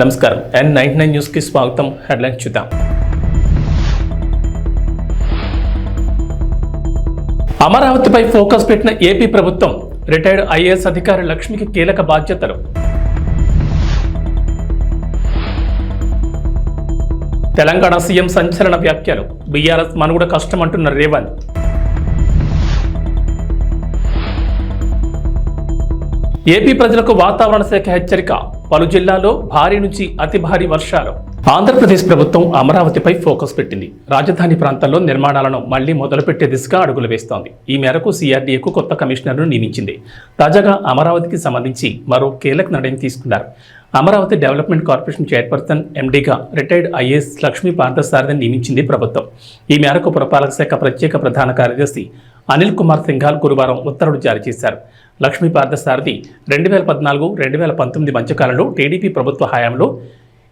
నమస్కారం N99 news కి స్వాగతం. హెడ్లైన్స్ చూద్దాం. అమరావతిపై ఫోకస్ పెట్టిన ఏపీ ప్రభుత్వం, రిటైర్డ్ ఐఏఎస్ అధికారి లక్ష్మికి కీలక బాధ్యతలు. తెలంగాణ సీఎం సంచలన వ్యాఖ్యలు, బీఆర్ఎస్ మనుగడ కష్టమంటున్న రేవంత్. ఏపీ ప్రజలకు వాతావరణ శాఖ హెచ్చరిక, పలు జిల్లాల్లో భారీ నుంచి అతి భారీ వర్షాలు. ఆంధ్రప్రదేశ్ ప్రభుత్వం అమరావతిపై ఫోకస్ పెట్టింది. రాజధాని ప్రాంతాల్లో నిర్మాణాలను మళ్లీ మొదలుపెట్టే దిశగా అడుగులు వేస్తోంది. ఈ మేరకు సిఆర్డీఏకు కొత్త కమిషనర్ను నియమించింది. తాజాగా అమరావతికి సంబంధించి మరో కీలక నిర్ణయం తీసుకున్నారు. అమరావతి డెవలప్మెంట్ కార్పొరేషన్ చైర్పర్సన్ ఎండీగా రిటైర్డ్ ఐఏఎస్ లక్ష్మీ పార్థసారథిని నియమించింది ప్రభుత్వం. ఈ మేరకు పురపాలక శాఖ ప్రత్యేక ప్రధాన కార్యదర్శి అనిల్ కుమార్ సింఘాల్ గురువారం ఉత్తర్వులు జారీ చేశారు. లక్ష్మీ పార్థసారథి 2014-2019 మధ్యకాలంలో టీడీపీ ప్రభుత్వ హయాంలో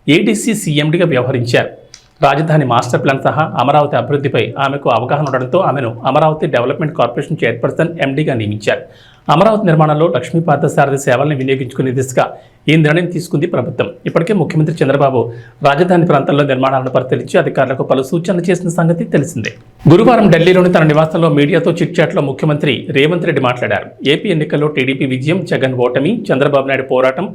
ఏడీసీ సీఎండీగా వ్యవహరించారు. రాజధాని మాస్టర్ ప్లాన్ సహా అమరావతి అభివృద్ధిపై ఆమెకు అవగాహన ఉండడంతో ఆమెను అమరావతి డెవలప్మెంట్ కార్పొరేషన్ చైర్పర్సన్ ఎండీగా నియమించారు. అమరావతి నిర్మాణంలో లక్ష్మీ పార్థసారథి సేవలను వినియోగించుకునే దిశగా ఈ నిర్ణయం తీసుకుంది ప్రభుత్వం. ఇప్పటికే ముఖ్యమంత్రి చంద్రబాబు రాజధాని ప్రాంతాల్లో నిర్మాణాలను పరిశీలించి అధికారులకు పలు సూచనలు చేసిన సంగతి తెలిసిందే. గురువారం ఢిల్లీలోని తన నివాసంలో మీడియాతో చిట్చాట్లో ముఖ్యమంత్రి రేవంత్ రెడ్డి మాట్లాడారు. ఏపీ ఎన్నికల్లో టీడీపీ విజయం, జగన్ ఓటమి, చంద్రబాబు నాయుడు పోరాటం,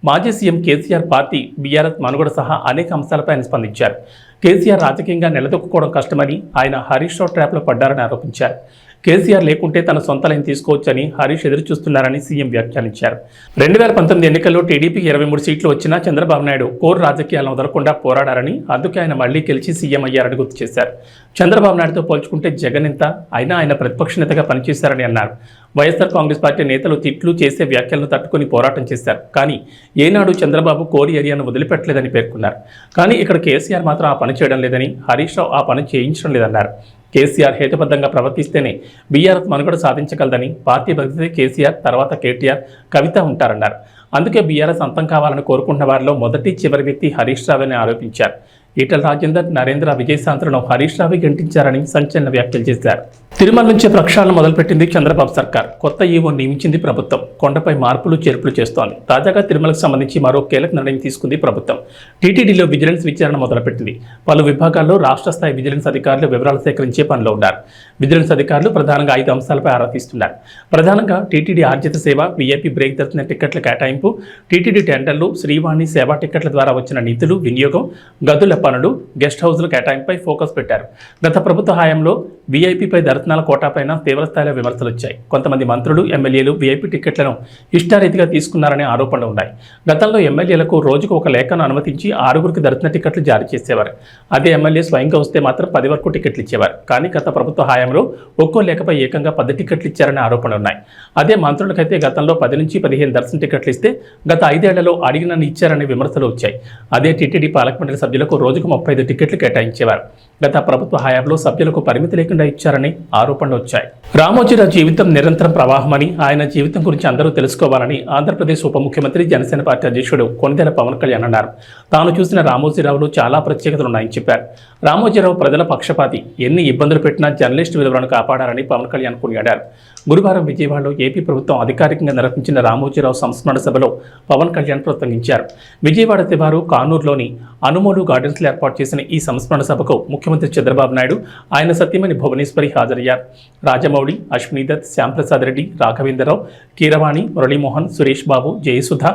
మాజీ సీఎం కేసీఆర్ పార్టీ, బీఆర్ఎస్ మనుగడ సహా అనేక అంశాలపై ఆయన స్పందించారు. కేసీఆర్ రాజకీయంగా నిలదొక్కుకోవడం కష్టమని, ఆయన హరీష్ రావు ట్రాప్లో పడ్డారని ఆరోపించారు. కేసీఆర్ లేకుంటే తన సొంత లైన్ తీసుకోవచ్చని హరీష్ ఎదురు చూస్తున్నారని సీఎం వ్యాఖ్యానించారు. 2019 ఎన్నికల్లో టీడీపీకి 23 సీట్లు వచ్చినా చంద్రబాబు నాయుడు కోర్ రాజకీయాలను వదలకుండా పోరాడారని, అందుకే ఆయన మళ్లీ గెలిచి సీఎం అయ్యారని గుర్తు చేశారు. చంద్రబాబు నాయుడుతో పోల్చుకుంటే జగన్ ఎంత, అయినా ఆయన ప్రతిపక్ష నేతగా పనిచేశారని అన్నారు. వైఎస్ఆర్ కాంగ్రెస్ పార్టీ నేతలు తిట్లు చేసే వ్యాఖ్యలను తట్టుకుని పోరాటం చేశారు. కానీ ఏనాడు చంద్రబాబు కోర్ ఏరియాను వదిలిపెట్టలేదని పేర్కొన్నారు. కానీ ఇక్కడ కేసీఆర్ మాత్రం ఆ పని చేయడం లేదని, హరీష్ రావు ఆ పని చేయించడం లేదన్నారు. కేసీఆర్ హేతుబద్ధంగా ప్రవర్తిస్తేనే బీఆర్ఎస్ మనుగడ సాధించగలదని, పార్టీ బదిలితే కేసీఆర్, తర్వాత కేటీఆర్, కవిత ఉంటారన్నారు. అందుకే బీఆర్ఎస్ అంతం కావాలని కోరుకున్న వారిలో మొదటి చివరి వ్యక్తి హరీష్ రావుని ఆరోపించారు. ఈటల రాజేందర్, నరేంద్ర, విజయశాంతులను హరీష్ రావు గెంటించారని సంచలన వ్యాఖ్యలు చేశారు. తిరుమల నుంచే ప్రక్షాళన మొదలుపెట్టింది చంద్రబాబు సర్కార్. కొత్త ఈవో నియమించింది ప్రభుత్వం. కొండపై మార్పులు చేర్పులు చేస్తోంది. తాజాగా తిరుమలకు సంబంధించి మరో కీలక నిర్ణయం తీసుకుంది ప్రభుత్వం. టీటీడీలో విజిలెన్స్ విచారణ మొదలుపెట్టింది. పలు విభాగాల్లో రాష్ట్ర స్థాయి విజిలెన్స్ అధికారులు వివరాలు సేకరించే పనిలో ఉన్నారు. విజిలెన్స్ అధికారులు ప్రధానంగా 5 అంశాలపై ఆరా తీస్తున్నారు. ప్రధానంగా టీటీడీ ఆర్జిత సేవ, వీఐపీ బ్రేక్ దర్శన టికెట్ల కేటాయింపు, టీటీడీ టెండర్లు, శ్రీవాణి సేవా టికెట్ల ద్వారా వచ్చిన నిధులు వినియోగం, గదుల పనులు, గెస్ట్ హౌస్ల కేటాయింపుపై ఫోకస్ పెట్టారు. గత ప్రభుత్వ హయాంలో వీఐపీపై దర్శనాల కోటాపైన తీవ్రస్థాయిలో విమర్శలు వచ్చాయి. కొంతమంది మంత్రులు, ఎమ్మెల్యేలు వీఐపీ టికెట్లను ఇష్టారీతిగా తీసుకున్నారనే ఆరోపణలు ఉన్నాయి. గతంలో ఎమ్మెల్యేలకు రోజుకు ఒక లేఖను అనుమతించి 6గురికి దర్శన టికెట్లు జారీ చేసేవారు. అదే ఎమ్మెల్యే స్వయంగా వస్తే మాత్రం 10 వరకు టికెట్లు ఇచ్చేవారు. కానీ గత ప్రభుత్వ హయాంలో ఒక్కో లేఖపై ఏకంగా 10 టికెట్లు ఇచ్చారనే ఆరోపణలు ఉన్నాయి. అదే మంత్రులకైతే గతంలో 10 నుంచి 15 దర్శన టికెట్లు ఇస్తే గత 5 ఏళ్లలో అడిగినన్ని ఇచ్చారనే విమర్శలు వచ్చాయి. అదే టీటీడీ పాలక మండలి సభ్యులకు రోజుకు 35 టికెట్లు కేటాయించేవారు. గత ప్రభుత్వ హయాంలో సభ్యులకు పరిమితి లేకుండా ఇచ్చారని ఆరోపణలు వచ్చాయి. రామోజీరావు జీవితం నిరంతరం ప్రవాహమని, ఆయన జీవితం గురించి అందరూ తెలుసుకోవాలని ఆంధ్రప్రదేశ్ ఉప ముఖ్యమంత్రి, జనసేన పార్టీ అధ్యక్షుడు కొణిదెల పవన్ కళ్యాణ్ అన్నారు. తాను చూసిన రామోజీరావులో చాలా ప్రత్యేకతలున్నాయని చెప్పారు. రామోజీరావు ప్రజల పక్షపాతి, ఎన్ని ఇబ్బందులు పెట్టినా జర్నలిస్టు విలువలను కాపాడారని పవన్ కళ్యాణ్ కొనియాడారు. గురువారం విజయవాడలో ఏపీ ప్రభుత్వం అధికారికంగా నిర్వహించిన రామోజీరావు సంస్మరణ సభలో పవన్ కళ్యాణ్ ప్రసంగించారు. విజయవాడ శివారు కానూరులోని అనుమోలు గార్డెన్స్లో ఏర్పాటు చేసిన ఈ సంస్మరణ సభకు ముఖ్యమంత్రి చంద్రబాబు నాయుడు, ఆయన సతీమణి భువనేశ్వరి హాజరయ్యారు. రాజమౌళి, అశ్వినీదత్, శ్యాంప్రసాద్ రెడ్డి, రాఘవేంద్రరావు, కీరవాణి, మురళీమోహన్, సురేష్ బాబు, జయసుధ,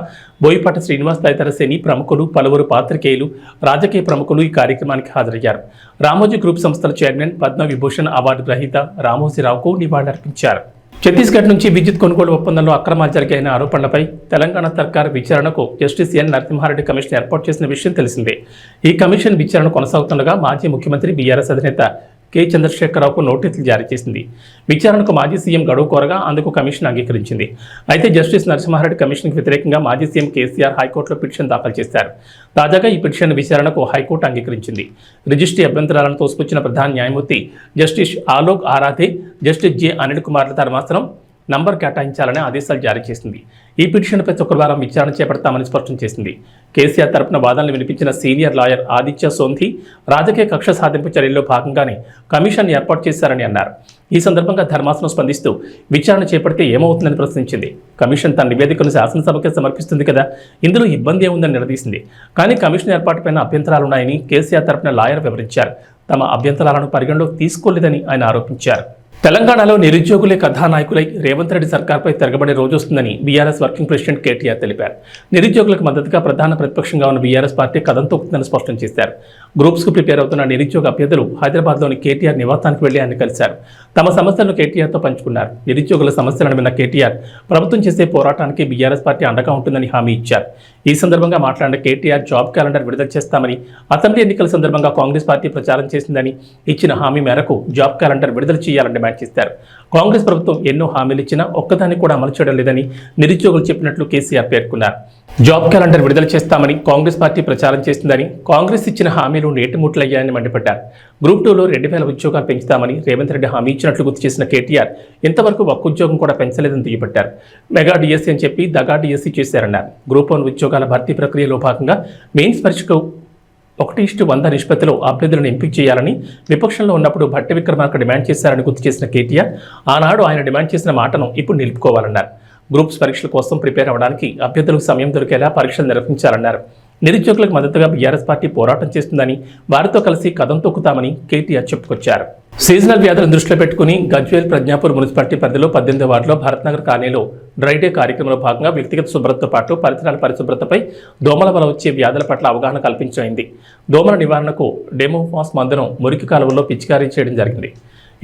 బోయపాటి శ్రీనివాస్ తదితర సినీ ప్రముఖులు, పలువురు పాత్రికేయులు, రాజకీయ ప్రముఖులు ఈ కార్యక్రమానికి హాజరయ్యారు. రామోజీ గ్రూప్ సంస్థల చైర్మన్, పద్మవిభూషణ్ అవార్డు గ్రహీత రామోజీరావుకు నివాళులర్పించారు. ఛత్తీస్గఢ్ నుంచి విద్యుత్ కొనుగోలు ఒప్పందంలో అక్రమాలు జరిగాయన్న ఆరోపణలపై తెలంగాణ సర్కార్ విచారణకు జస్టిస్ ఎన్ నరసింహారెడ్డి కమిషన్ ఏర్పాటు చేసిన విషయం తెలిసిందే. ఈ కమిషన్ విచారణ కొనసాగుతుండగా మాజీ ముఖ్యమంత్రి, బీఆర్ఎస్ అధినేత కె చంద్రశేఖరరావుకు నోటీసులు జారీ చేసింది. విచారణకు మాజీ సీఎం గడువు కోరగా అందుకు కమిషన్ అంగీకరించింది. అయితే జస్టిస్ నరసింహారెడ్డి కమిషన్కు వ్యతిరేకంగా మాజీ సీఎం కేసీఆర్ హైకోర్టులో పిటిషన్ దాఖలు చేశారు. తాజాగా ఈ పిటిషన్ విచారణకు హైకోర్టు అంగీకరించింది. రిజిస్ట్రీ అభ్యంతరాలను తోసిపుచ్చిన ప్రధాన న్యాయమూర్తి justice Alok Aradhe, justice J Anil కుమార్ల ధర్మాసనం నంబర్ కేటాయించాలని ఆదేశాలు జారీ చేసింది. ఈ పిటిషన్పై శుక్రవారం విచారణ చేపడతామని స్పష్టం చేసింది. కేసీఆర్ తరపున వాదనలు వినిపించిన సీనియర్ లాయర్ ఆదిత్య సోంధి రాజకీయ కక్ష సాధింపు చర్యల్లో భాగంగానే కమిషన్ ఏర్పాటు చేశారని అన్నారు. ఈ సందర్భంగా ధర్మాసనం స్పందిస్తూ విచారణ చేపడితే ఏమవుతుందని ప్రశ్నించింది. కమిషన్ తన నివేదికను శాసనసభకే సమర్పిస్తుంది కదా, ఇందులో ఇబ్బంది ఏముందని నిలదీసింది. కానీ కమిషన్ ఏర్పాటుపైన అభ్యంతరాలున్నాయని కేసీఆర్ తరపున లాయర్ వివరించారు. తమ అభ్యంతరాలను పరిగణలోకి తీసుకోలేదని ఆయన ఆరోపించారు. తెలంగాణలో నిరుద్యోగులే కథానాయకులై రేవంత్ రెడ్డి సర్కార్పై తిరగబడే రోజు వస్తుందని బీఆర్ఎస్ వర్కింగ్ ప్రెసిడెంట్ కేటీఆర్ తెలిపారు. నిరుద్యోగులకు మద్దతుగా ప్రధాన ప్రతిపక్షంగా ఉన్న బీఆర్ఎస్ పార్టీ కథం తొక్కుతుందని స్పష్టం చేశారు. గ్రూప్స్కు ప్రిపేర్ అవుతున్న నిరుద్యోగ అభ్యర్థులు హైదరాబాద్లోని కేటీఆర్ నివాసానికి వెళ్లి ఆయన కలిశారు. తమ సమస్యలను కేటీఆర్తో పంచుకున్నారు. నిరుద్యోగుల సమస్యలను విన్న కేటీఆర్ ప్రభుత్వం చేసే పోరాటానికి బీఆర్ఎస్ పార్టీ అండగా ఉంటుందని హామీ ఇచ్చారు. ఈ సందర్భంగా మాట్లాడిన కేటీఆర్ జాబ్ క్యాలెండర్ విడుదల చేస్తామని, అసెంబ్లీ ఎన్నికల సందర్భంగా కాంగ్రెస్ పార్టీ ప్రచారం చేసిందని, ఇచ్చిన హామీ మేరకు జాబ్ క్యాలెండర్ విడుదల చేయాలని డిమాండ్ చేశారు. కాంగ్రెస్ ప్రభుత్వం ఎన్నో హామీలు ఇచ్చినా ఒక్కదాన్ని కూడా అమలు చేయడం లేదని నిరుద్యోగులు చెప్పినట్లు కేసీఆర్ పేర్కొన్నారు. జాబ్ క్యాలెండర్ విడుదల చేస్తామని కాంగ్రెస్ పార్టీ ప్రచారం చేసిందని, కాంగ్రెస్ ఇచ్చిన హామీలు నేటిముట్లయ్యాయని మండిపడ్డారు. గ్రూప్ 2లో 2000 ఉద్యోగాలు పెంచుతామని రేవంత్ రెడ్డి హామీ ఇచ్చినట్లు గుర్తు చేసిన కేటీఆర్ ఇంతవరకు ఒక్క ఉద్యోగం కూడా పెంచలేదని దుయ్యబట్టారు. మెగా డిఎస్సీ అని చెప్పి దగా డిఎస్సీ చేశారన్నారు. గ్రూప్ 1 ఉద్యోగాల భర్తీ ప్రక్రియలో భాగంగా మెయిన్స్ పరీక్షకు 1:100 నిష్పత్తిలో అభ్యర్థులను ఎంపిక చేయాలని విపక్షంలో ఉన్నప్పుడు భట్టి విక్రమార్క డిమాండ్ చేశారని గుర్తు చేసిన కేటీఆర్ ఆనాడు ఆయన డిమాండ్ చేసిన మాటను ఇప్పుడు నిలుపుకోవాలన్నారు. గ్రూప్స్ పరీక్షల కోసం ప్రిపేర్ అవ్వడానికి అభ్యర్థులకు సమయం దొరికేలా పరీక్షలు నిర్వహించాలన్నారు. నిరుద్యోగులకు మద్దతుగా బీఆర్ఎస్ పార్టీ పోరాటం చేస్తుందని, వారితో కలిసి కథం తొక్కుతామని కేటీఆర్ చెప్పుకొచ్చారు. సీజనల్ వ్యాధులను దృష్టిలో పెట్టుకుని గజ్వేల్ ప్రజ్ఞాపూర్ మున్సిపాలిటీ పరిధిలో 18వ వార్డులో భారత్నగర్ కాలనీలో డ్రై డే కార్యక్రమంలో భాగంగా వ్యక్తిగత శుభ్రతతో పాటు పరిసరాల పరిశుభ్రతపై దోమల వల్ల వచ్చే వ్యాధుల పట్ల అవగాహన కల్పించైంది. దోమల నివారణకు డెమోఫాస్ మందును మురికి కాలువల్లో పిచికారీ చేయడం జరిగింది.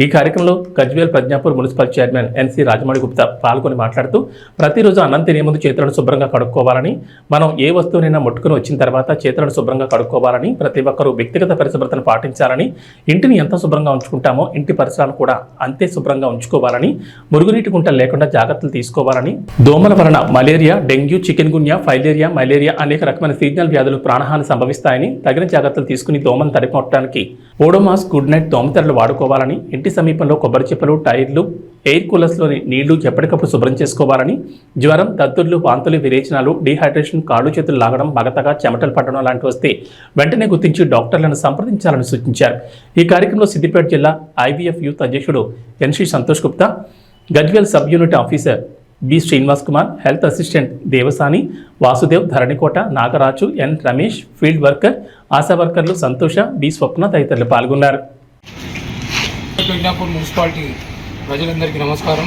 ఈ కార్యక్రమంలో Gajwel Pragnapur municipal chairman NC Rajamani Gupta పాల్గొని మాట్లాడుతూ ప్రతిరోజు అన్నం తినే ముందు చేతులను శుభ్రంగా కడుక్కోవాలని, మనం ఏ వస్తువునైనా ముట్టుకుని వచ్చిన తర్వాత చేతులను శుభ్రంగా కడుక్కోవాలని, ప్రతి ఒక్కరూ వ్యక్తిగత పరిశుభ్రతను పాటించాలని, ఇంటిని ఎంత శుభ్రంగా ఉంచుకుంటామో ఇంటి పరిసరాలను కూడా అంతే శుభ్రంగా ఉంచుకోవాలని, మురుగునీటి గుంటలు లేకుండా జాగ్రత్తలు తీసుకోవాలని, దోమల వలన malaria, dengue, chikungunya, filaria, malaria అనేక రకమైన సీజనల్ వ్యాధులు ప్రాణహాని సంభవిస్తాయని, తగిన జాగ్రత్తలు తీసుకుని దోమను తరిమొట్టడానికి ఓడోమాస్ గుడ్ నైట్ దోమతెరలు వాడుకోవాలని, ఇంటి సమీపంలో కొబ్బరి చిప్పలు, టైర్లు, ఎయిర్ కూలర్స్లోని నీళ్లు ఎప్పటికప్పుడు శుభ్రం చేసుకోవాలని, జ్వరం, దద్దుర్లు, వాంతులు, విరేచనాలు, డీహైడ్రేషన్, కాళ్ళు చేతులు లాగడం, బగతగా చెమటలు పట్టడం లాంటివి వస్తే వెంటనే గుర్తించి డాక్టర్లను సంప్రదించాలని సూచించారు. ఈ కార్యక్రమంలో సిద్దిపేట జిల్లా ఐవీఎఫ్ యూత్ అధ్యక్షుడు NC Santosh Gupta, Gajwel sub unit officer B Srinivas Kumar, health assistant Devasani, Vasudev, Dharanikota, Nagaraju, N Ramesh, field worker, Asha వర్కర్లు సంతోష, బి స్వప్న తదితరులు పాల్గొన్నారు. ప్రజ్ఞాపూర్ మున్సిపాలిటీ ప్రజలందరికీ నమస్కారం.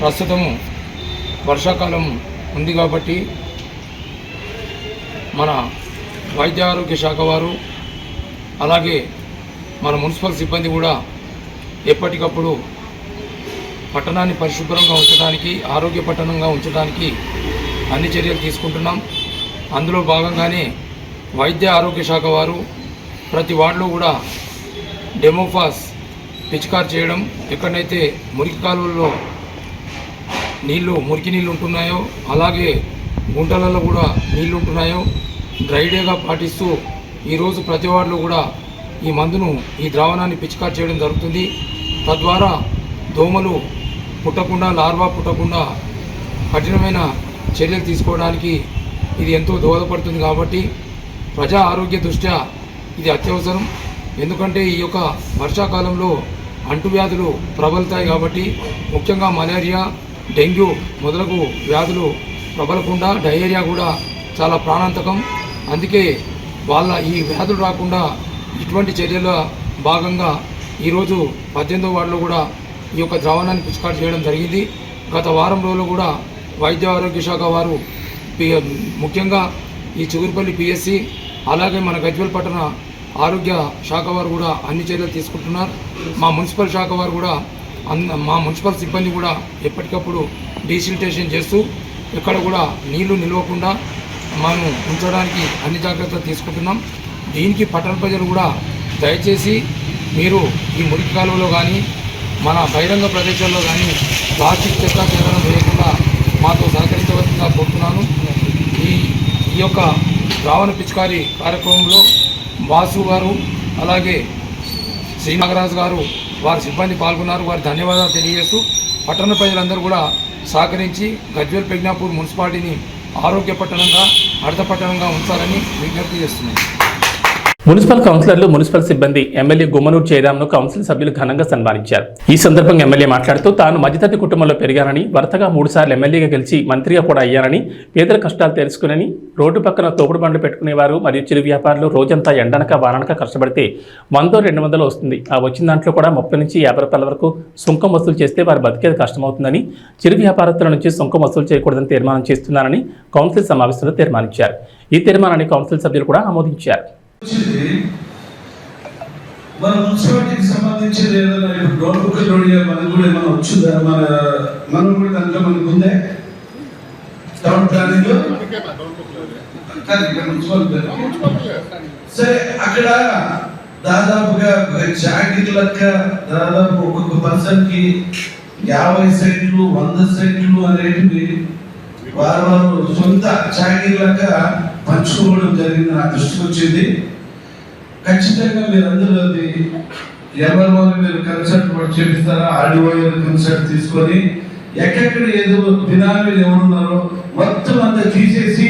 ప్రస్తుతము వర్షాకాలం ఉంది కాబట్టి మన వైద్య ఆరోగ్య శాఖ వారు అలాగే మన మున్సిపల్ సిబ్బంది కూడా ఎప్పటికప్పుడు పట్టణాన్ని పరిశుభ్రంగా ఉంచడానికి, ఆరోగ్య పట్టణంగా ఉంచడానికి అన్ని చర్యలు తీసుకుంటున్నాం. అందులో భాగంగానే వైద్య ఆరోగ్య శాఖ వారు ప్రతి వార్డులో కూడా డెమోఫాస్ పిచికారు చేయడం, ఎక్కడైతే మురికి కాలువల్లో మురికి నీళ్ళు ఉంటున్నాయో అలాగే గుంటలలో కూడా నీళ్ళు ఉంటున్నాయో డ్రై డేగా పాటిస్తూ ఈరోజు ప్రతి వార్డులో కూడా ఈ మందును, ఈ ద్రావణాన్ని పిచికారు చేయడం జరుగుతుంది. తద్వారా దోమలు పుట్టకుండా, లార్వా పుట్టకుండా కఠినమైన చర్యలు తీసుకోవడానికి ఇది ఎంతో దోహదపడుతుంది. కాబట్టి ప్రజా ఆరోగ్య దృష్ట్యా ఇది అత్యవసరం. ఎందుకంటే ఈ యొక్క వర్షాకాలంలో అంటువ్యాధులు ప్రబలుతాయి కాబట్టి, ముఖ్యంగా మలేరియా, డెంగ్యూ మొదలగు వ్యాధులు ప్రబలకుండా డయేరియా కూడా చాలా ప్రాణాంతకం. అందుకే ఈ వ్యాధులు రాకుండా ఇటువంటి చర్యల భాగంగా ఈరోజు 18వ వార్డులో కూడా ఈ యొక్క ద్రావణాన్ని పిచికారు చేయడం జరిగింది. గత వారం రోజులు కూడా వైద్య ఆరోగ్య శాఖ వారు ముఖ్యంగా ఈ చిగురుపల్లి పిఎస్సి అలాగే మన గజ్వేల్ పట్టణ ఆరోగ్య శాఖ వారు కూడా అన్ని చర్యలు తీసుకుంటున్నారు. మా మున్సిపల్ శాఖ వారు కూడా మా మున్సిపల్ సిబ్బంది కూడా ఎప్పటికప్పుడు డీసిల్టేషన్ చేస్తూ ఎక్కడ కూడా నీళ్లు నిలవకుండా మనం ఉంచడానికి అన్ని జాగ్రత్తలు తీసుకుంటున్నాం. దీనికి పట్టణ ప్రజలు కూడా దయచేసి మీరు ఈ మురికి కాలువలో కానీ మన బహిరంగ ప్రదేశాల్లో కానీ ప్లాస్టిక్ చెత్త చెదరం వేయకుండా మాతో సహకరించవలసిందిగా కోరుతున్నాను. ఈ యొక్క ద్రావణ పిచికారీ కార్యక్రమంలో వాసు గారు అలాగే శ్రీ నాగరాజు గారు వారి సిబ్బంది పాల్గొన్నారు. వారి ధన్యవాదాలు తెలియజేస్తూ పట్టణ ప్రజలందరూ కూడా సహకరించి గజ్వేల్ ప్రజ్ఞాపూర్ మున్సిపాలిటీని ఆరోగ్య పట్టణంగా హరిత పట్టణంగా ఉంచాలని విజ్ఞప్తి చేస్తున్నాను. మున్సిపల్ కౌన్సిలర్లు మున్సిపల్ సిబ్బంది ఎమ్మెల్యే గుమ్మనూరు జయరాంను కౌన్సిల్ సభ్యులు ఘనంగా సన్మానించారు. ఈ సందర్భంగా ఎమ్మెల్యే మాట్లాడుతూ తాను మధ్యతరగతి కుటుంబంలో పెరిగానని, వరుసగా 3 సార్లు ఎమ్మెల్యేగా గెలిచి మంత్రిగా కూడా అయ్యానని, పేదల కష్టాలు తెలుసుకునని, రోడ్డు పక్కన తోపుడు బండ్లు పెట్టుకునేవారు మరియు చిరు వ్యాపారులు రోజంతా ఎండనక వాననక కష్టపడితే 100-200 వస్తుంది. ఆ వచ్చిన దాంట్లో కూడా 30 నుంచి 50 రూపాయల వరకు సుంకం వసూలు చేస్తే వారు బతికేది కష్టమవుతుందని, చిరు వ్యాపారస్తుల నుంచి సుంకం వసూలు చేయకూడదని తీర్మానం చేస్తున్నారని కౌన్సిల్ సమావేశంలో తీర్మానించారు. ఈ తీర్మానాన్ని కౌన్సిల్ సభ్యులు కూడా ఆమోదించారు. మన మున్సిపాలిటీకి సంబంధించిన ఏదైనా ఇప్పుడు నోట్బుక్ మనకు కూడా ఏమైనా వచ్చిందా? మనం కూడా దాంట్లో మనకు ఉందే టౌన్ ప్లానింగ్ లో సరే. అక్కడ దాదాపుగా జాకెట్ లెక్క దాదాపు ఒక్కొక్క పర్సన్ కి 50 సెంట్లు 100 సెంట్లు అనేటివి వారు సొంత జాకెట్ లెక్క పంచుకోవడం జరిగింది. నా దృష్టికి వచ్చింది. ఖచ్చితంగా మీరందరూ అది ఎవరిని మీరు కన్సల్ట్ చేపిస్తారా? ఆడియో కన్సల్ట్ తీసుకొని ఎక్కడెక్కడ ఏదో బినామీలు ఎవరున్నారో మొత్తం అంతా తీసేసి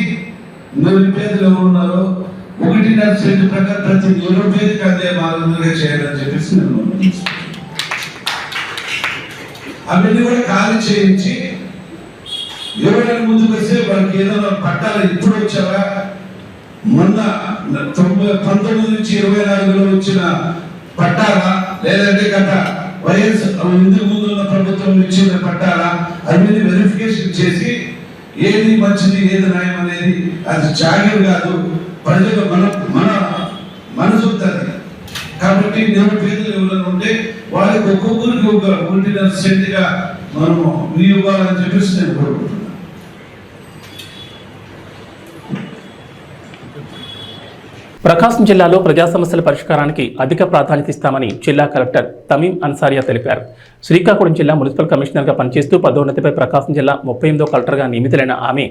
నిరుపేదలు ఎవరున్నారో 1.5 సెంటు ప్రకారం ప్రతి నిరుపేదకి అదే మార్గంగా చేయాలని చెప్పేసి నేను అవన్నీ కూడా ఖాళీ చేయించి ఎవరైనా ముందుకు వస్తే వాళ్ళకి ఏదైనా పట్టాలి. ఇప్పుడు వచ్చారా? మొన్న 19 నుంచి 24లో వచ్చిన పట్టాలా, లేదంటే గత వైఎస్ ఇందుకు ముందు ఉన్న ప్రభుత్వం ఇచ్చిన పట్టాలా, అన్ని వెరిఫికేషన్ చేసి ఏది మంచిది ఏది న్యాయం అనేది అది జాగ్రత్త కాదు, ప్రజలు మన మనసు ఉంటుంది. కాబట్టి నిరుపేదలు ఎవరైనా ఉంటే వాళ్ళకి ఒక్కొక్కరికి ఒక 1.5 సెంటుగా మనము ఇవ్వాలని చెప్పేసి నేను కోరుకుంటున్నాను. ప్రకాశం జిల్లాలో ప్రజా సమస్యల పరిష్కారానికి అధిక ప్రాధాన్యత ఇస్తామని జిల్లా కలెక్టర్ తమీం అన్సారియా తెలిపారు. శ్రీకాకుళం జిల్లా మున్సిపల్ కమిషనర్గా పనిచేస్తూ పదోన్నతిపై ప్రకాశం జిల్లా 38వ కలెక్టర్గా నియమితులైన ఆమె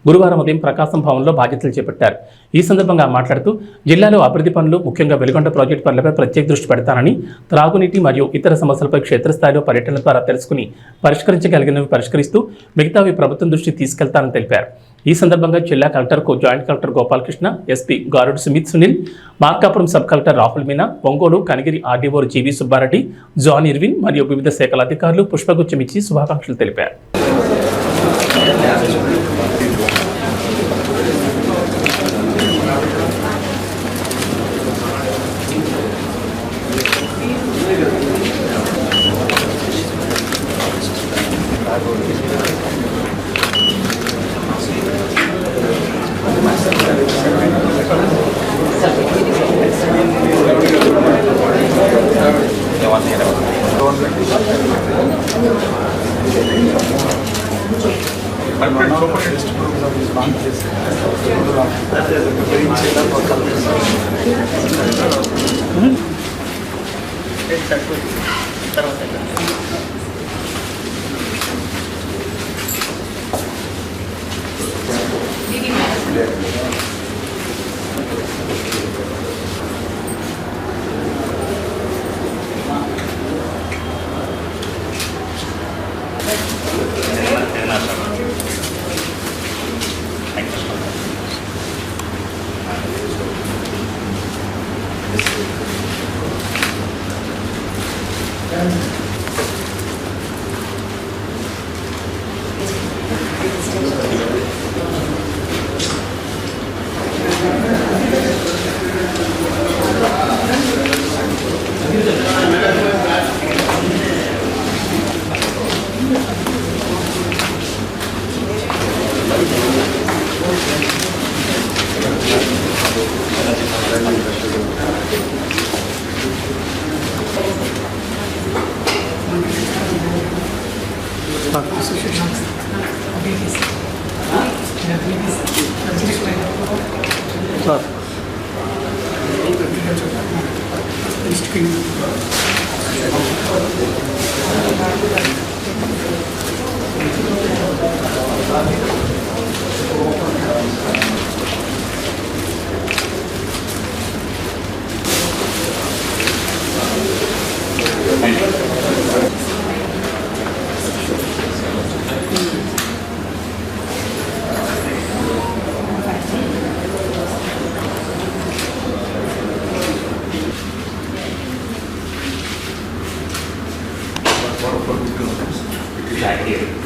గురువారం ఉదయం ప్రకాశం భవన్లో బాధ్యతలు చేపట్టారు. ఈ సందర్భంగా మాట్లాడుతూ జిల్లాలో అభివృద్ధి పనులు, ముఖ్యంగా వెలుగొండ ప్రాజెక్టు పనులపై ప్రత్యేక దృష్టి పెడతానని, త్రాగునీటి మరియు ఇతర సమస్యలపై క్షేత్రస్థాయిలో పర్యటనల ద్వారా తెలుసుకుని పరిష్కరించగలిగినవి పరిష్కరిస్తూ మిగతావి ప్రభుత్వం దృష్టికి తీసుకెళ్తానని తెలిపారు. ఈ సందర్భంగా జిల్లా కలెక్టర్కు జాయింట్ కలెక్టర్ గోపాలకృష్ణ, ఎస్పీ గారుడు Sumit Sunil, Markapuram sub collector Rahul Meena, Ongole Kanigiri RDO GV Subbareddy, John Irwin మరియు వివిధ శాఖల అధికారులు పుష్పగుచ్చం ఇచ్చి శుభాకాంక్షలు తెలిపారు.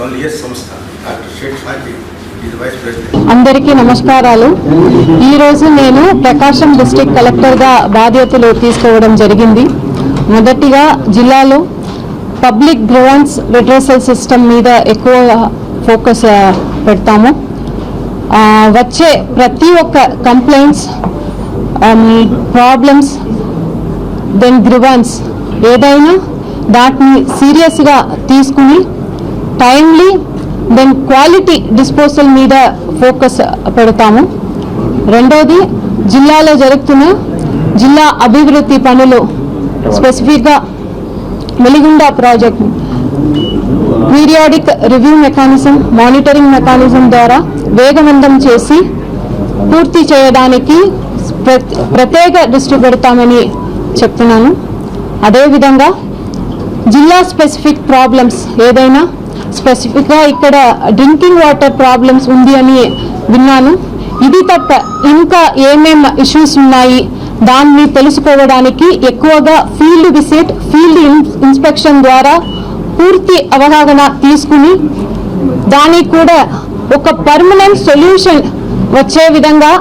12 years సంస్థ. Doctor Sheikh Shaji is vice president. అందరికీ నమస్కారాలు. ఈరోజు నేను ప్రకాశం డిస్ట్రిక్ట్ కలెక్టర్గా బాధ్యతలు తీసుకోవడం జరిగింది. మొదటిగా జిల్లాలో పబ్లిక్ గ్రీవెన్స్ రిడ్రెసల్ సిస్టమ్ మీద ఎక్కువ ఫోకస్ పెడతాము. వచ్చే ప్రతి ఒక్క కంప్లైంట్స్, ప్రాబ్లమ్స్, దెన్ గ్రీవెన్స్ ఏదైనా దాన్ని సీరియస్గా తీసుకుని టైమ్లీ దెన్ క్వాలిటీ డిస్పోజల్ మీద ఫోకస్ పెడతాము. రెండోది, జిల్లాలో జరుగుతున్న జిల్లా అభివృద్ధి పనులు, స్పెసిఫిక్గా Veligonda project periodic review mechanism, monitoring mechanism ద్వారా వేగవంతం చేసి పూర్తి చేయడానికి ప్రత్యేక దృష్టి పెడతామని చెప్తున్నాను. అదేవిధంగా జిల్లా స్పెసిఫిక్ ప్రాబ్లమ్స్ ఏదైనా, స్పెసిఫిక్గా ఇక్కడ డ్రింకింగ్ వాటర్ ప్రాబ్లమ్స్ ఉంది అని విన్నాను. ఇది తప్ప ఇంకా ఏమేమి ఇష్యూస్ ఉన్నాయి దాన్ని తెలుసుకోవడానికి ఎక్కువగా ఫీల్డ్ విజిట్, ఫీల్డ్ ఇన్స్పెక్షన్ ద్వారా పూర్తి అవగాహన తీసుకుని దానికి కూడా ఒక పర్మనెంట్ సొల్యూషన్ వచ్చే విధంగా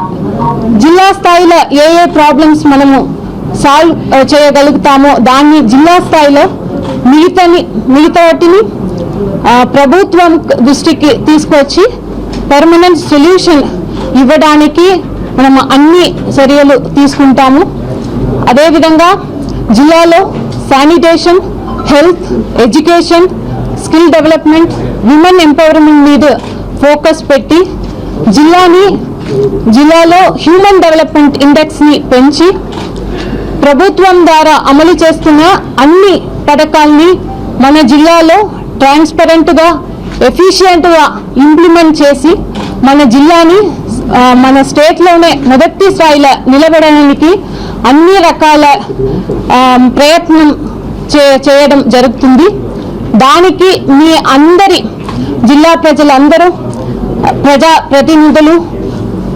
జిల్లా స్థాయిలో ఏ ప్రాబ్లమ్స్ మనము సాల్వ్ చేయగలుగుతామో దాన్ని జిల్లా స్థాయిలో మిగతా వాటిని ప్రభుత్వం దృష్టికి తీసుకొచ్చి పర్మనెంట్ సొల్యూషన్ ఇవ్వడానికి మనం అన్ని చర్యలు తీసుకుంటాము. అదేవిధంగా జిల్లాలో sanitation, health, education, skill development, women empowerment మీద ఫోకస్ పెట్టి జిల్లాలో హ్యూమన్ డెవలప్మెంట్ ఇండెక్స్ని పెంచి ప్రభుత్వం ద్వారా అమలు చేస్తున్న అన్ని పథకాల్ని మన జిల్లాలో ట్రాన్స్పరెంట్గా, ఎఫిషియెంట్గా ఇంప్లిమెంట్ చేసి మన జిల్లాని మన స్టేట్లోనే మొదటి స్థాయిలో నిలబడడానికి అన్ని రకాల ప్రయత్నం చేయడం జరుగుతుంది. దానికి మీ అందరి జిల్లా ప్రజలందరూ, ప్రజా ప్రతినిధులు,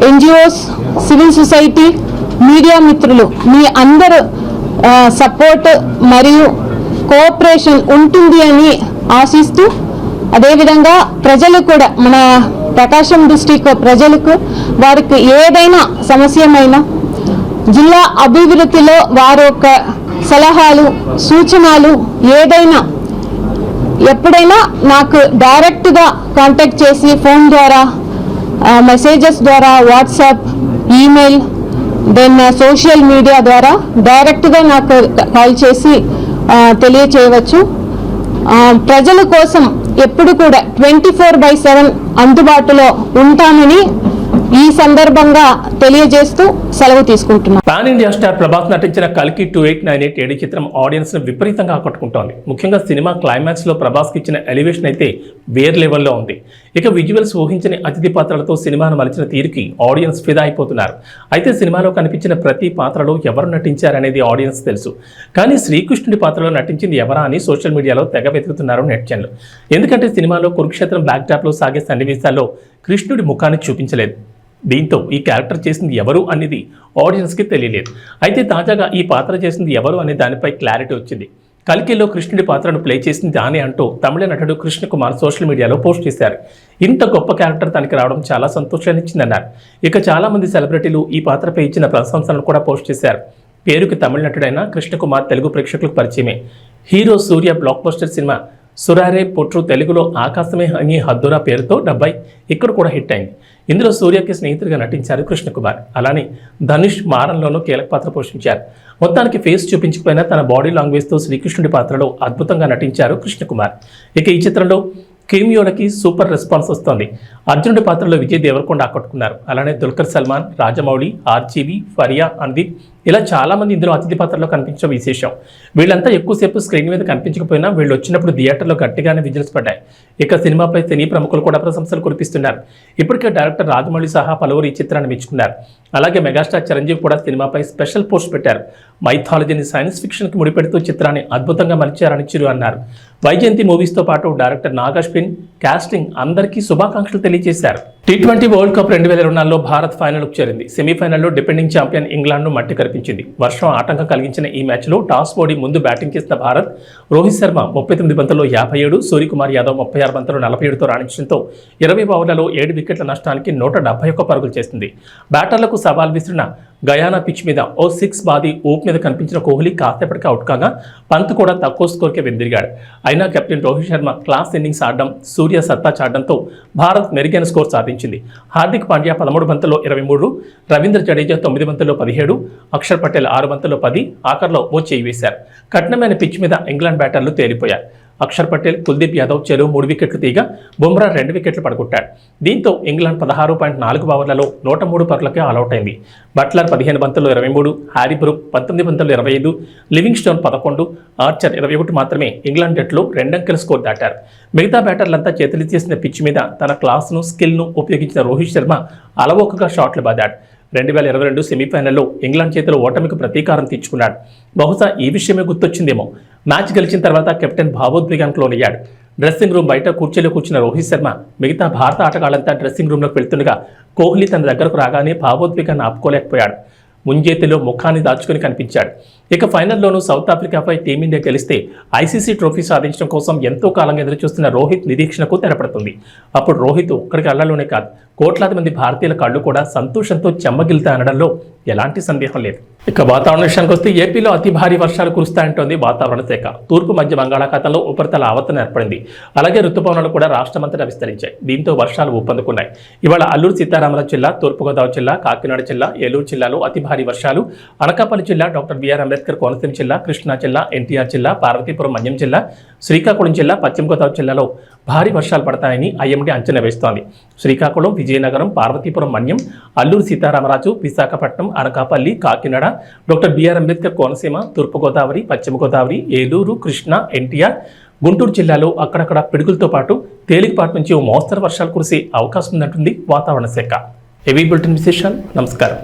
ఎన్జిఓస్, సివిల్ సొసైటీ, మీడియా మిత్రులు మీ అందరూ సపోర్ట్ మరియు కోఆపరేషన్ ఉంటుంది అని ఆశిస్తూ, అదేవిధంగా ప్రజలు కూడా, మన ప్రకాశం డిస్ట్రిక్ట్ ప్రజలకు వారికి ఏదైనా సమస్యమైనా జిల్లా అభివృద్ధిలో వారి యొక్క సలహాలు, సూచనలు ఏదైనా ఎప్పుడైనా నాకు డైరెక్ట్గా కాంటాక్ట్ చేసి ఫోన్ ద్వారా, మెసేజెస్ ద్వారా, WhatsApp, email, then social media ద్వారా డైరెక్ట్గా నాకు కాల్ చేసి తెలియచేయవచ్చు. ప్రజల కోసం ఎప్పుడు కూడా 24/7 అందుబాటులో ఉంటామని ఈ సందర్భంగా తెలియజేస్తూ సెలవు తీసుకుంటున్నాను. పాన్ ఇండియా స్టార్ ప్రభాస్ నటించిన కల్కి 2898 ఏడి చిత్రం ఆడియన్స్ ను విపరీతంగా ఆకట్టుకుంటోంది. ముఖ్యంగా సినిమా క్లైమాక్స్ లో ప్రభాస్ కి ఇచ్చిన ఎలివేషన్ అయితే వేర్ లెవెల్లో ఉంది. ఇక విజువల్స్ ఊహించని అతిథి పాత్రలతో సినిమాను మలిచిన తీరుకి ఆడియన్స్ ఫిదా అయిపోతున్నారు. అయితే సినిమాలో కనిపించిన ప్రతి పాత్రలో ఎవరు నటించారనేది ఆడియన్స్ తెలుసు. కానీ శ్రీకృష్ణుడి పాత్రలో నటించింది ఎవరా అని సోషల్ మీడియాలో తెగ వెతుకుతున్నారు నెటిజన్లు. ఎందుకంటే సినిమాలో కురుక్షేత్రం బ్యాక్ డ్రాప్ లో సాగే సన్నివేశాల్లో కృష్ణుడి ముఖాన్ని చూపించలేదు. దీంతో ఈ క్యారెక్టర్ చేసింది ఎవరు అనేది ఆడియన్స్కి తెలియలేదు. అయితే తాజాగా ఈ పాత్ర చేసింది ఎవరు అనే దానిపై క్లారిటీ వచ్చింది. కల్కిలో కృష్ణుడి పాత్రను ప్లే చేసింది దాని అంటూ తమిళ నటుడు కృష్ణకుమార్ సోషల్ మీడియాలో పోస్ట్ చేశారు. ఇంత గొప్ప క్యారెక్టర్ తనకి రావడం చాలా సంతోషాన్ని ఇచ్చిందన్నారు. ఇక చాలా మంది సెలబ్రిటీలు ఈ పాత్రపై ఇచ్చిన ప్రశంసలను కూడా పోస్ట్ చేశారు. పేరుకి తమిళ నటుడైన కృష్ణకుమార్ తెలుగు ప్రేక్షకులకు పరిచయమే. హీరో సూర్య బ్లాక్ బస్టర్ సినిమా సురారే పొట్రు తెలుగులో ఆకాశమే హంగి హద్దురా పేరుతో 70 ఇక్కడ కూడా హిట్ అయింది. ఇందులో సూర్యకి స్నేహితుడిగా నటించారు కృష్ణకుమార్. అలానే ధనుష్ మారంలోనూ కీలక పాత్ర పోషించారు. మొత్తానికి ఫేస్ చూపించకపోయినా తన బాడీ లాంగ్వేజ్తో శ్రీకృష్ణుడి పాత్రలో అద్భుతంగా నటించారు కృష్ణకుమార్. ఇక ఈ చిత్రంలో కెమియోలకి సూపర్ రెస్పాన్స్ వస్తోంది. అర్జునుడి పాత్రలో విజయ్ దేవరకొండ ఆకట్టుకున్నారు. అలానే దుల్కర్ సల్మాన్, రాజమౌళి, ఆర్జీవి, ఫరియా, అనుదీప్ ఇలా చాలా మంది ఇందులో అతిథి పాత్రలో కనిపించడం విశేషం. వీళ్ళంతా ఎక్కువసేపు స్క్రీన్ మీద కనిపించకపోయినా వీళ్ళు వచ్చినప్పుడు థియేటర్లో గట్టిగానే విజిల్స్ పడ్డాయి. ఇక సినిమాపై సినీ ప్రముఖులు కూడా ప్రశంసలు కురిపిస్తున్నారు. ఇప్పటికే డైరెక్టర్ రాజమౌళి సహా పలువురు ఈ చిత్రాన్ని మెచ్చుకున్నారు. అలాగే మెగాస్టార్ చిరంజీవి కూడా సినిమాపై స్పెషల్ పోస్ట్ పెట్టారు. మైథాలజీని సైన్స్ ఫిక్షన్కి ముడిపెడుతూ చిత్రాన్ని అద్భుతంగా మలిచారని చిరు అన్నారు. వైజయంతి మూవీస్తో పాటు డైరెక్టర్ నాగ్ అశ్విన్, కాస్టింగ్ అందరికీ శుభాకాంక్షలు తెలియజేశారు. T20 వరల్డ్ కప్ 2024లో భారత్ ఫైనల్కు చేరింది. సెమీఫైనల్లో డిపెండింగ్ ఛాంపియన్ ఇంగ్లాండ్ను మట్టి కరిపించింది. వర్షం ఆటంకం కలిగించిన ఈ మ్యాచ్లో టాస్ ఓడి ముందు బ్యాటింగ్ చేసిన భారత్ రోహిత్ శర్మ 39 బంతుల్లో 57, సూర్యకుమార్ యాదవ్ 36 బంతుల్లో 47తో రాణించడంతో 20 ఓవర్లలో 7 వికెట్ల నష్టానికి 171 పరుగులు చేసింది. బ్యాటర్లకు సవాల్ విసిరిన గయానా పిచ్ మీద ఓ 6 బాది ఊపు మీద కనిపించిన కోహ్లీ కాసేపటికి అవుట్ కాగా పంత్ కూడా తక్కువ స్కోర్కే వెందిరిగాడు. అయినా captain Rohit Sharma class innings ఆడడం, సూర్య సత్తా చాటడంతో భారత్ మెరుగైన స్కోర్ సాధించింది. హార్దిక్ పాండ్యా 13 బంతుల్లో 23, రవీంద్ర జడేజా 9 బంతుల్లో 17, అక్షర్ పటేల్ 6 బంతుల్లో 10, ఆఖర్లో ఓ చేయి వేశారు. కఠినమైన పిచ్ మీద ఇంగ్లాండ్ బ్యాటర్లు తేలిపోయారు. అక్షర్ పటేల్, కుల్దీప్ యాదవ్ చెరో 3 వికెట్లు తీయగా బుమ్రా 2 వికెట్లు పడగొట్టాడు. దీంతో ఇంగ్లాండ్ 16.4 ఓవర్లలో 103 పరుగులకే ఆల్అౌట్ అయింది. బట్లర్ 15 బంతుల్లో 23, హ్యారీ బ్రూక్ 19 బంతుల్లో 25, లివింగ్స్టోన్ 11, ఆర్చర్ 21 మాత్రమే ఇంగ్లాండ్ జట్టులో 2 అంకెల స్కోర్ దాటారు. మిగతా బ్యాటర్లంతా చేతులు చేసిన పిచ్ మీద తన క్లాస్ను, స్కిల్ను ఉపయోగించిన రోహిత్ శర్మ అలవోకగా షాట్లు బాదాడు. 2022 సెమీఫైనల్లో ఇంగ్లాండ్ చేతిలో ఓటమికి ప్రతీకారం తీర్చుకున్నాడు. బహుశా ఈ విషయమే గుర్తొచ్చిందేమో. మ్యాచ్ గెలిచిన తర్వాత కెప్టెన్ భావోద్వేగానికి లోనయ్యాడు. డ్రెస్సింగ్ రూమ్ బయట కూర్చోలో కూర్చున్న రోహిత్ శర్మ మిగతా భారత ఆటగాళ్లంతా డ్రెస్సింగ్ రూమ్లోకి వెళ్తుండగా కోహ్లీ తన దగ్గరకు రాగానే భావోద్వేగాన్ని ఆపుకోలేకపోయాడు. ముంజేతిలో ముఖాన్ని దాచుకుని కనిపించాడు. ఇక ఫైనల్లోనూ సౌత్ ఆఫ్రికాపై టీమిండియా గెలిస్తే ఐసీసీ ట్రోఫీ సాధించడం కోసం ఎంతో కాలంగా ఎదురుచూస్తున్న రోహిత్ నిరీక్షణకు తెరపడుతుంది. అప్పుడు రోహిత్ ఒక్కడికి అళ్లలోనే కాదు, కోట్లాది మంది భారతీయుల కళ్ళు కూడా సంతోషంతో చెమ్మగిలుతాయి అనడంలో ఎలాంటి సందేహం లేదు. ఇక వాతావరణ విషయానికి వస్తే ఏపీలో అతి భారీ వర్షాలు కురుస్తాయంటోంది వాతావరణ శాఖ. తూర్పు మధ్య బంగాళాఖాతంలో ఉపరితల ఆవర్తనం ఏర్పడింది. అలాగే రుతుపవనాలు కూడా రాష్ట్రమంతటా విస్తరించాయి. దీంతో వర్షాలు ఊపందుకున్నాయి. ఇవాళ అల్లూరు సీతారామరాజు జిల్లా, తూర్పుగోదావరి జిల్లా, కాకినాడ జిల్లా, ఏలూరు జిల్లాలో అతి భారీ వర్షాలు, అనకాపల్లి జిల్లా, డాక్టర్ బిఆర్ అంబేద్కర్ కోనసీమ జిల్లా, కృష్ణా జిల్లా, ఎన్టీఆర్ జిల్లా, పార్వతీపురం మన్యం జిల్లా, శ్రీకాకుళం జిల్లా, పశ్చిమ గోదావరి జిల్లాలో భారీ వర్షాలు పడతాయని ఐఎండీ అంచనా వేస్తోంది. శ్రీకాకుళం, విజయనగరం, పార్వతీపురం మన్యం, అల్లూరు సీతారామరాజు, విశాఖపట్నం, అనకాపల్లి, కాకినాడ, డాక్టర్ బిఆర్ అంబేద్కర్ కోనసీమ, తూర్పుగోదావరి, పశ్చిమ గోదావరి, ఏలూరు, కృష్ణా, ఎన్టీఆర్, గుంటూరు జిల్లాలో అక్కడక్కడ పిడుగులతో పాటు తేలికపాటి నుంచి ఓ మోస్తరు వర్షాలు కురిసే అవకాశం ఉందంటుంది వాతావరణ శాఖ. ఏవీ బులెటిన్ విశేషాలు. నమస్కారం.